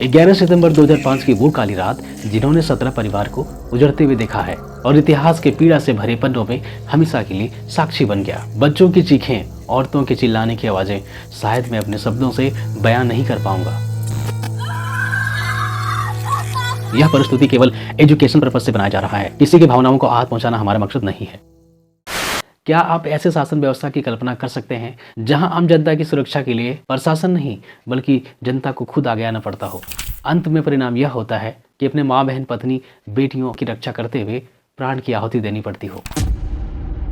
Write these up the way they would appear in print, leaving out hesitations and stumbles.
11 सितंबर 2005 की वो काली रात जिन्होंने 17 परिवार को उजड़ते हुए देखा है और इतिहास के पीड़ा से भरे पन्नों में हमेशा के लिए साक्षी बन गया। बच्चों की चीखें, औरतों के चिल्लाने की आवाजें शायद मैं अपने शब्दों से बयान नहीं कर पाऊंगा। यह परिस्थिति केवल एजुकेशन पर्पज से बनाया जा रहा है। किसी की भावनाओं को आहत पहुंचाना हमारा मकसद नहीं है। क्या आप ऐसे शासन व्यवस्था की कल्पना कर सकते हैं जहां आम जनता की सुरक्षा के लिए प्रशासन नहीं बल्कि जनता को खुद आगे आना पड़ता हो? अंत में परिणाम यह होता है कि अपने माँ, बहन, पत्नी, बेटियों की रक्षा करते हुए प्राण की आहुति देनी पड़ती हो।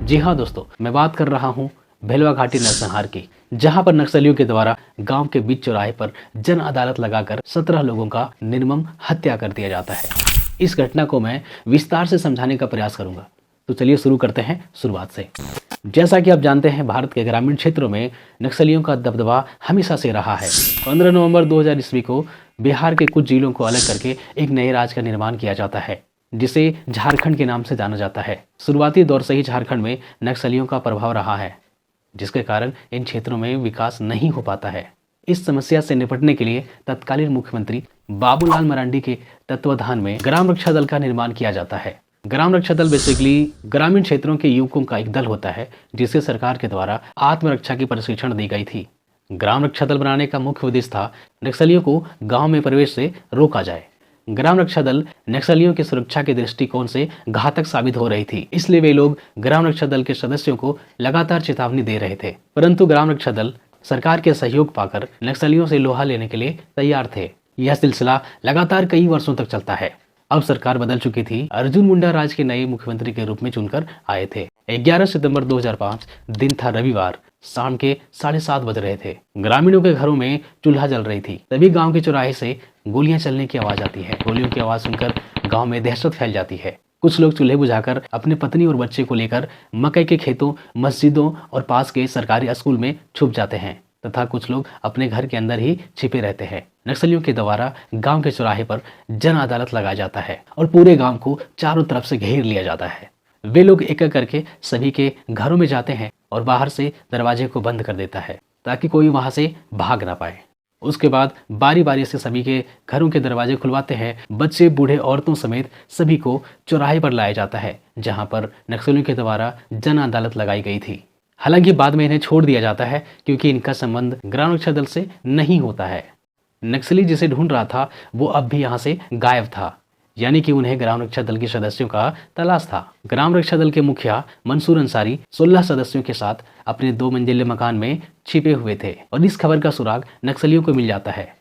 जी हाँ दोस्तों, मैं बात कर रहा हूँ भेलवा घाटी नरसंहार की, जहां पर नक्सलियों के द्वारा गांव के बीच चौराहे पर जन अदालत लगाकर 17 लोगों का निर्मम हत्या कर दिया जाता है। इस घटना को मैं विस्तार से समझाने का प्रयास करूंगा, तो चलिए शुरू करते हैं शुरुआत से। जैसा कि आप जानते हैं, भारत के ग्रामीण क्षेत्रों में नक्सलियों का दबदबा हमेशा से रहा है। 15 नवंबर 2000 ईस्वी को बिहार के कुछ जिलों को अलग करके एक नए राज्य का निर्माण किया जाता है, जिसे झारखंड के नाम से जाना जाता है। शुरुआती दौर से ही झारखंड में नक्सलियों का प्रभाव रहा है, जिसके कारण इन क्षेत्रों में विकास नहीं हो पाता है। इस समस्या से निपटने के लिए तत्कालीन मुख्यमंत्री बाबूलाल मरांडी के तत्वाधान में ग्राम रक्षा दल का निर्माण किया जाता है। ग्राम रक्षा दल बेसिकली ग्रामीण क्षेत्रों के युवकों का एक दल होता है, जिसे सरकार के द्वारा आत्मरक्षा की प्रशिक्षण दी गई थी। ग्राम रक्षा दल बनाने का मुख्य उद्देश्य था नक्सलियों को गांव में प्रवेश से रोका जाए। ग्राम रक्षा दल नक्सलियों की सुरक्षा के दृष्टिकोण से घातक साबित हो रही थी, इसलिए वे लोग ग्राम रक्षा दल के सदस्यों को लगातार चेतावनी दे रहे थे। परंतु ग्राम रक्षा दल सरकार के सहयोग पाकर नक्सलियों से लोहा लेने के लिए तैयार थे। यह सिलसिला लगातार कई वर्षों तक चलता है। अब सरकार बदल चुकी थी। अर्जुन मुंडा राज्य के नए मुख्यमंत्री के रूप में चुनकर आए थे। 11 सितंबर 2005 दिन था रविवार। शाम के 7:30 बज रहे थे। ग्रामीणों के घरों में चूल्हा जल रही थी। तभी गांव के चौराहे से गोलियां चलने की आवाज आती है। गोलियों की आवाज सुनकर गांव में दहशत फैल जाती है। कुछ लोग चूल्हे बुझाकर अपने पत्नी और बच्चे को लेकर मकई के खेतों, मस्जिदों और पास के सरकारी स्कूल में छुप जाते हैं तथा कुछ लोग अपने घर के अंदर ही छिपे रहते हैं। नक्सलियों के द्वारा गांव के चौराहे पर जन अदालत लगाया जाता है और पूरे गांव को चारों तरफ से घेर लिया जाता है। वे लोग एक एक करके सभी के घरों में जाते हैं और बाहर से दरवाजे को बंद कर देता है ताकि कोई वहां से भाग ना पाए। उसके बाद बारी बारी से सभी के घरों के दरवाजे खुलवाते हैं। बच्चे, बूढ़े, औरतों समेत सभी को चौराहे पर लाया जाता है, जहां पर नक्सलियों के द्वारा जन अदालत लगाई गई थी। हालांकि बाद में इन्हें छोड़ दिया जाता है क्योंकि इनका संबंध ग्राम रक्षा दल से नहीं होता है। नक्सली जिसे ढूंढ रहा था वो अब भी यहाँ से गायब था, यानी कि उन्हें ग्राम रक्षा दल के सदस्यों का तलाश था। ग्राम रक्षा दल के मुखिया मंसूर अंसारी 16 सदस्यों के साथ अपने 2 मंजिले मकान में छिपे हुए थे और इस खबर का सुराग नक्सलियों को मिल जाता है।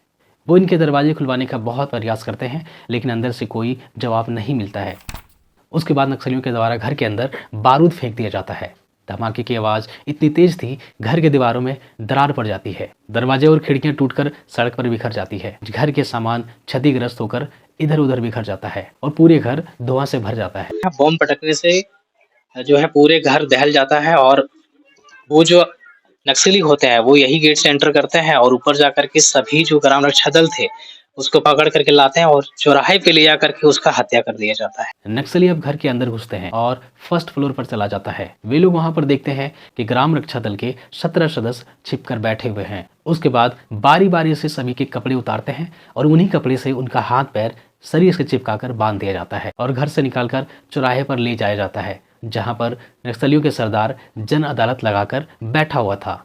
वो इनके दरवाजे खुलवाने का बहुत प्रयास करते हैं, लेकिन अंदर से कोई जवाब नहीं मिलता है। उसके बाद नक्सलियों के द्वारा घर के अंदर बारूद फेंक दिया जाता है। धमाके की आवाज इतनी तेज थी, घर के दीवारों में दरार पड़ जाती है। दरवाजे और खिड़कियां टूटकर सड़क पर बिखर जाती है। घर के सामान क्षतिग्रस्त होकर इधर उधर बिखर जाता है और पूरे घर धुआं से भर जाता है। बम पटकने से जो है पूरे घर दहल जाता है और वो जो नक्सली होते हैं वो यही गेट से एंटर करते हैं और ऊपर जाकर के सभी जो ग्राम रक्षा दल थे उसको पकड़ करके लाते हैं और चौराहे पे ले जा करके उसका हत्या कर दिया जाता है। नक्सली अब घर के अंदर घुसते हैं और फर्स्ट फ्लोर पर चला जाता है। वे लोग वहां पर देखते हैं कि ग्राम रक्षा दल के 17 सदस्य छिपकर बैठे हुए हैं। उसके बाद बारी बारी से सभी के कपड़े उतारते हैं और उन्हीं कपड़े से उनका हाथ पैर शरीर से चिपकाकर बांध दिया जाता है और घर से निकालकर चौराहे पर ले जाया जाता है, जहां पर नक्सलियों के सरदार जन अदालत लगाकर बैठा हुआ था।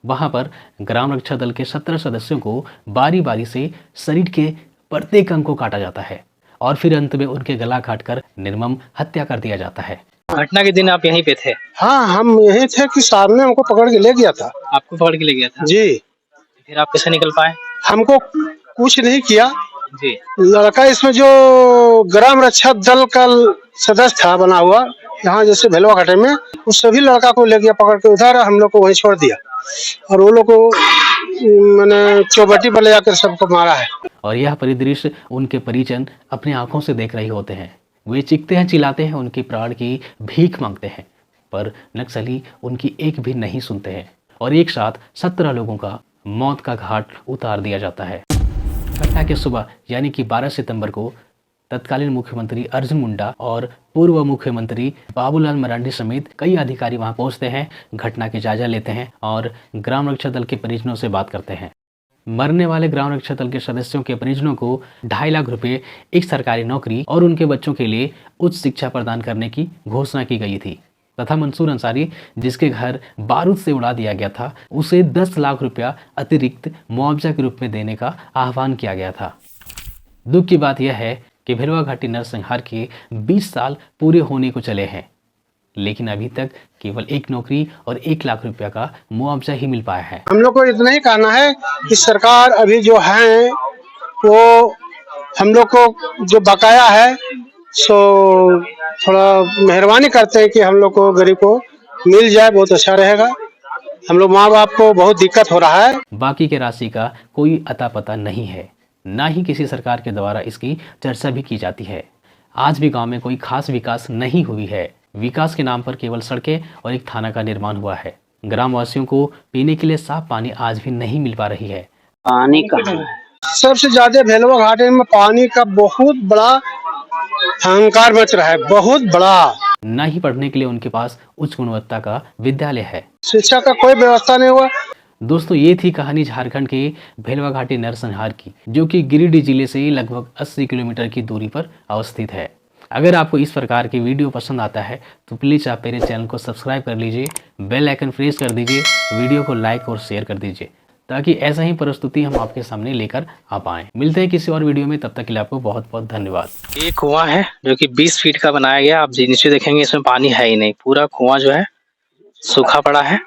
वहां पर ग्राम रक्षा दल के 17 सदस्यों को बारी बारी से शरीर के प्रत्येक अंग को काटा जाता है और फिर अंत में उनके गला काटकर निर्मम हत्या कर दिया जाता है। घटना के दिन आप यहीं पे थे? हाँ, हम यही थे कि साहब ने हमको पकड़ के ले गया था। आपको पकड़ के ले गया था जी। फिर आप कैसे निकल पाए? हमको कुछ नहीं किया जी। लड़का इसमें जो ग्राम रक्षा दल का सदस्य था बना हुआ यहाँ जैसे भेलवा घाटे में, उस सभी लड़का को ले गया पकड़ के उधर, हम लोग को वहीं छोड़ दिया और वो लोग को मैंने चौबटी पर ले जाकर सबको मारा है। और यह परिदृश्य उनके परिजन अपनी आंखों से देख रहे होते हैं। वे चीखते हैं, चिल्लाते हैं, उनकी प्राण की भीख मांगते हैं, पर नक्सली उनकी एक भी नहीं सुनते हैं और एक साथ 17 लोगों का मौत का घाट उतार दिया जाता है। घटना के सुबह यानी कि 12 सितंबर को तत्कालीन मुख्यमंत्री अर्जुन मुंडा और पूर्व मुख्यमंत्री बाबूलाल मरांडी समेत कई अधिकारी वहां पहुंचते हैं, घटना की जायजा लेते हैं और ग्राम रक्षा दल के परिजनों से बात करते हैं। मरने वाले ग्राम रक्षा दल के सदस्यों के परिजनों को 2.5 लाख रुपए, एक सरकारी नौकरी और उनके बच्चों के लिए उच्च शिक्षा प्रदान करने की घोषणा की गई थी तथा मंसूर अंसारी, जिसके घर बारूद से उड़ा दिया गया था, उसे 10 लाख रुपया अतिरिक्त मुआवजा के रूप में देने का आह्वान किया गया था। दुख की बात यह है कि भेलवा घाटी नरसंहार के 20 साल पूरे होने को चले हैं, लेकिन अभी तक केवल एक नौकरी और 1 लाख रुपया का मुआवजा ही मिल पाया है। हम लोग को इतना ही कहना है कि सरकार अभी जो है वो हम लोग को जो बकाया है सो थोड़ा मेहरबानी करते हैं कि हम लोग को गरीब को मिल जाए, बहुत अच्छा रहेगा। हम लोग माँ बाप को बहुत दिक्कत हो रहा है। बाकी के राशि का कोई अता पता नहीं है, ना ही किसी सरकार के द्वारा इसकी चर्चा भी की जाती है। आज भी गांव में कोई खास विकास नहीं हुई है। विकास के नाम पर केवल सड़कें और एक थाना का निर्माण हुआ है। ग्रामवासियों को पीने के लिए साफ पानी आज भी नहीं मिल पा रही है। पानी कहाँ है? सबसे ज्यादा भेलवा घाटी में पानी का बहुत बड़ा अहंकार मच रहा है, बहुत बड़ा। न ही पढ़ने के लिए उनके पास उच्च गुणवत्ता का विद्यालय है। शिक्षा का कोई व्यवस्था नहीं हुआ। दोस्तों, ये थी कहानी झारखंड के भेलवा घाटी नरसंहार की, जो कि गिरिडीह जिले से लगभग 80 किलोमीटर की दूरी पर अवस्थित है। अगर आपको इस प्रकार की वीडियो पसंद आता है तो प्लीज़ आप मेरे चैनल को सब्सक्राइब कर लीजिए, बेल आइकन प्रेस कर दीजिए, वीडियो को लाइक और शेयर कर दीजिए, ताकि ऐसा ही प्रस्तुति हम आपके सामने लेकर आ पाएँ। मिलते हैं किसी और वीडियो में, तब तक के लिए आपको बहुत बहुत धन्यवाद। एक कुआं है जो कि 20 फीट का बनाया गया। आप नीचे देखेंगे इसमें पानी है ही नहीं, पूरा कुआं जो है सूखा पड़ा है।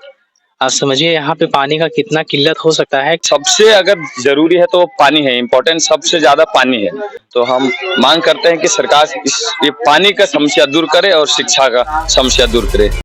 आप समझिए यहाँ पे पानी का कितना किल्लत हो सकता है। सबसे अगर जरूरी है तो पानी है, इम्पोर्टेंट सबसे ज्यादा पानी है। तो हम मांग करते हैं कि सरकार ये पानी का समस्या दूर करे और शिक्षा का समस्या दूर करे।